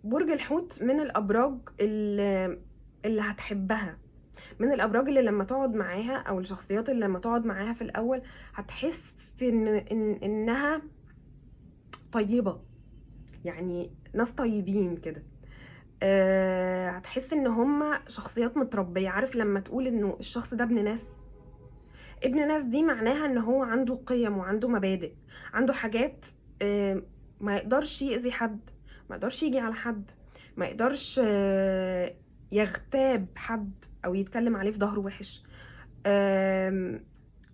برج الحوت من الابراج اللي هتحبها، من الابراج اللي لما تقعد معاها، او الشخصيات اللي لما تقعد معاها في الاول هتحس انها طيبه، يعني ناس طيبين كده. هتحس ان هم شخصيات متربيه. عارف لما تقول انه الشخص ده ابن ناس؟ ابن ناس دي معناها ان هو عنده قيم وعنده مبادئ، عنده حاجات. ما يقدرش يأذي حد، ما يقدرش يجي على حد، ما يقدرش يغتاب حد او يتكلم عليه في ظهره وحش.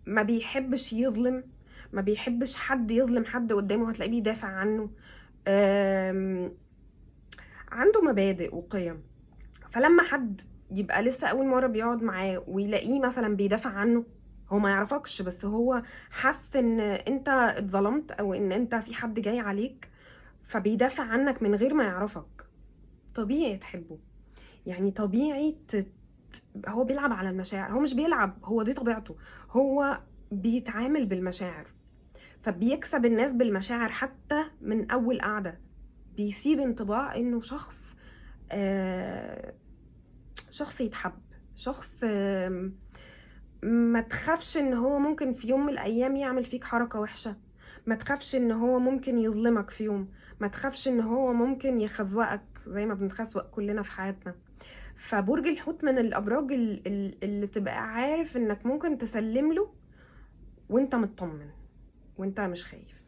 ما بيحبش يظلم، ما بيحبش حد يظلم حد قدامه، هتلاقيه بيدافع عنه. عنده مبادئ وقيم. فلما حد يبقى لسه اول مره بيقعد معاه ويلاقيه مثلا بيدافع عنه، هو ما يعرفكش بس هو حس ان انت اتظلمت او ان انت في حد جاي عليك، فبيدافع عنك من غير ما يعرفك، طبيعي تحبه. يعني طبيعي هو بيلعب على المشاعر، هو مش بيلعب، هو دي طبيعته، هو بيتعامل بالمشاعر، فبيكسب الناس بالمشاعر. حتى من اول قعده بيسيب انطباع انه آه شخص يتحب، شخص ما تخافش ان هو ممكن في يوم من الايام يعمل فيك حركة وحشة، ما تخافش ان هو ممكن يظلمك في يوم، ما تخافش ان هو ممكن يخزوقك زي ما بنخزوق كلنا في حياتنا. فبرج الحوت من الابراج اللي تبقى عارف انك ممكن تسلم له وانت مطمن، وانت مش خايف.